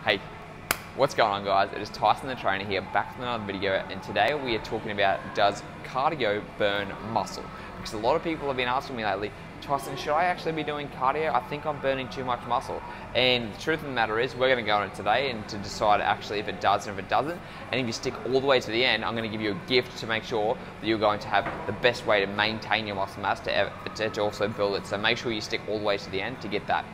Hey, what's going on guys? It is Tyson the trainer here, back with another video, and today we are talking about, does cardio burn muscle? Because a lot of people have been asking me lately, Tyson, should I actually be doing cardio? I think I'm burning too much muscle. And the truth of the matter is, we're going to go on it today and to decide actually if it does and if it doesn't. And if you stick all the way to the end, I'm going to give you a gift to make sure that you're going to have the best way to maintain your muscle mass to also build it. So make sure you stick all the way to the end to get that.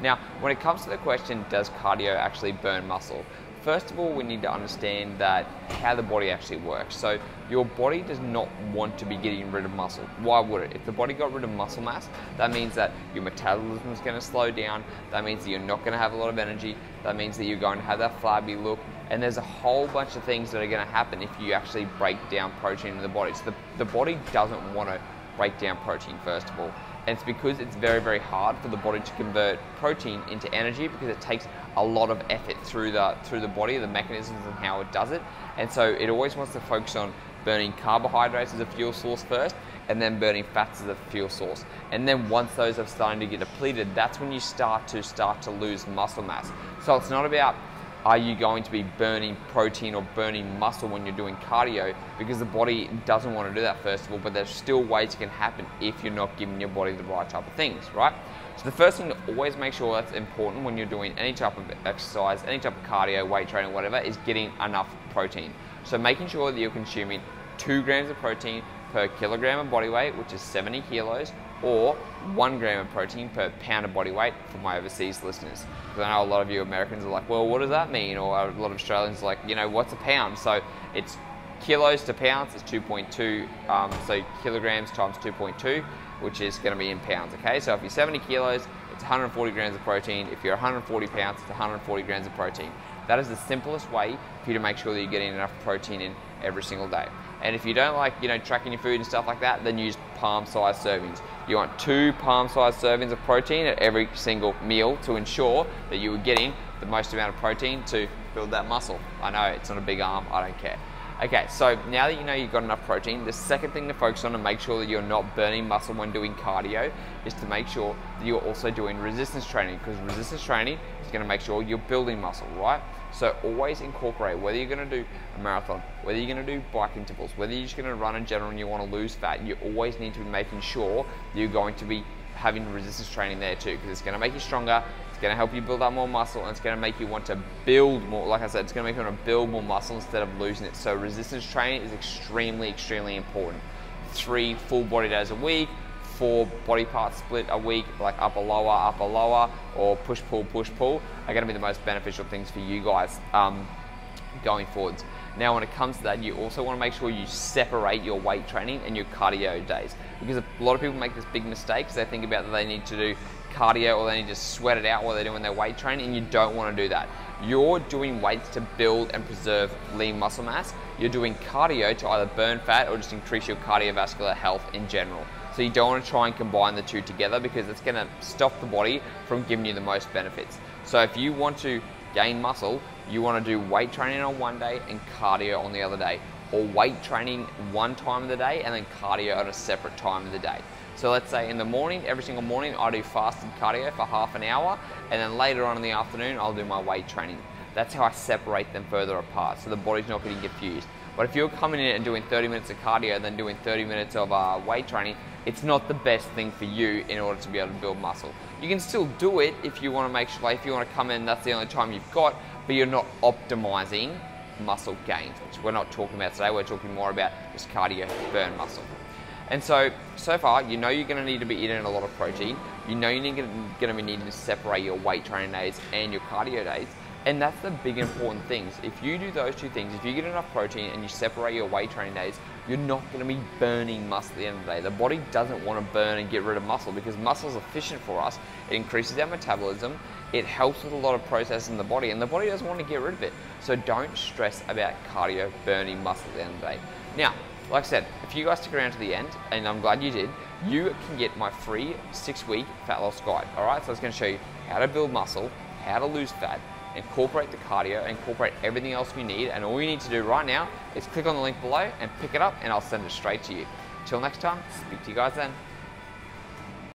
Now, when it comes to the question, does cardio actually burn muscle? First of all, we need to understand that how the body actually works. So your body does not want to be getting rid of muscle. Why would it? If the body got rid of muscle mass, that means that your metabolism is going to slow down. That means that you're not going to have a lot of energy. That means that you're going to have that flabby look. And there's a whole bunch of things that are going to happen if you actually break down protein in the body. So the body doesn't want to break down protein, first of all. And it's because it's very, very hard for the body to convert protein into energy, because it takes a lot of effort through the body, the mechanisms and how it does it. And so it always wants to focus on burning carbohydrates as a fuel source first, and then burning fats as a fuel source. And then once those are starting to get depleted, that's when you start to lose muscle mass. So it's not about, are you going to be burning protein or burning muscle when you're doing cardio, because the body doesn't want to do that, first of all, but there's still ways it can happen if you're not giving your body the right type of things, right? So the first thing to always make sure that's important when you're doing any type of exercise, any type of cardio, weight training, whatever, is getting enough protein. So making sure that you're consuming 2 grams of protein per kilogram of body weight, which is 70 kilos, or 1 gram of protein per pound of body weight for my overseas listeners. Because I know a lot of you Americans are like, well, what does that mean? Or a lot of Australians are like, you know, what's a pound? So it's kilos to pounds is 2.2, so kilograms times 2.2, which is going to be in pounds, okay? So if you're 70 kilos, it's 140 grams of protein. If you're 140 pounds, it's 140 grams of protein. That is the simplest way for you to make sure that you're getting enough protein in every single day. And if you don't like, you know, tracking your food and stuff like that, then use palm-sized servings. You want 2 palm-sized servings of protein at every single meal to ensure that you are getting the most amount of protein to build that muscle. I know it's not a big arm, I don't care. Okay, so now that you know you've got enough protein, the second thing to focus on to make sure that you're not burning muscle when doing cardio is to make sure that you're also doing resistance training, because resistance training is going to make sure you're building muscle, right? So always incorporate, whether you're going to do a marathon, whether you're going to do bike intervals, whether you're just going to run in general and you want to lose fat, you always need to be making sure that you're going to be having resistance training there too, because it's going to make you stronger, it's going to help you build up more muscle, and it's going to make you want to build more. Like I said, it's going to make you want to build more muscle instead of losing it. So resistance training is extremely, extremely important. 3 full body days a week, 4 body part split a week, like upper lower, or push pull are going to be the most beneficial things for you guys going forwards. Now, when it comes to that, you also want to make sure you separate your weight training and your cardio days, because a lot of people make this big mistake because they think about that they need to do cardio or they need to sweat it out while they're doing their weight training, and you don't want to do that. You're doing weights to build and preserve lean muscle mass. You're doing cardio to either burn fat or just increase your cardiovascular health in general. So you don't want to try and combine the two together, because it's going to stop the body from giving you the most benefits. So if you want to gain muscle, you want to do weight training on one day and cardio on the other day, or weight training one time of the day and then cardio at a separate time of the day. So let's say in the morning, every single morning, I do fasted cardio for half an hour, and then later on in the afternoon, I'll do my weight training. That's how I separate them further apart, so the body's not getting confused. But if you're coming in and doing 30 minutes of cardio and then doing 30 minutes of weight training, it's not the best thing for you in order to be able to build muscle. You can still do it if you want to make sure, like if you want to come in, that's the only time you've got, but you're not optimizing muscle gains, which we're not talking about today. We're talking more about just cardio, burn muscle. And so far, you know you're going to need to be eating a lot of protein. You know you're going to be needing to separate your weight training days and your cardio days. And that's the big important things. If you do those 2 things, if you get enough protein and you separate your weight training days, you're not going to be burning muscle at the end of the day. The body doesn't want to burn and get rid of muscle, because muscle is efficient for us. It increases our metabolism. It helps with a lot of processes in the body, and the body doesn't want to get rid of it. So don't stress about cardio burning muscle at the end of the day. Now, like I said, if you guys stick around to the end, and I'm glad you did, you can get my free 6-week fat loss guide. All right, so it's going to show you how to build muscle, how to lose fat, incorporate the cardio, incorporate everything else you need, and all you need to do right now is click on the link below and pick it up, and I'll send it straight to you. Till next time, speak to you guys then.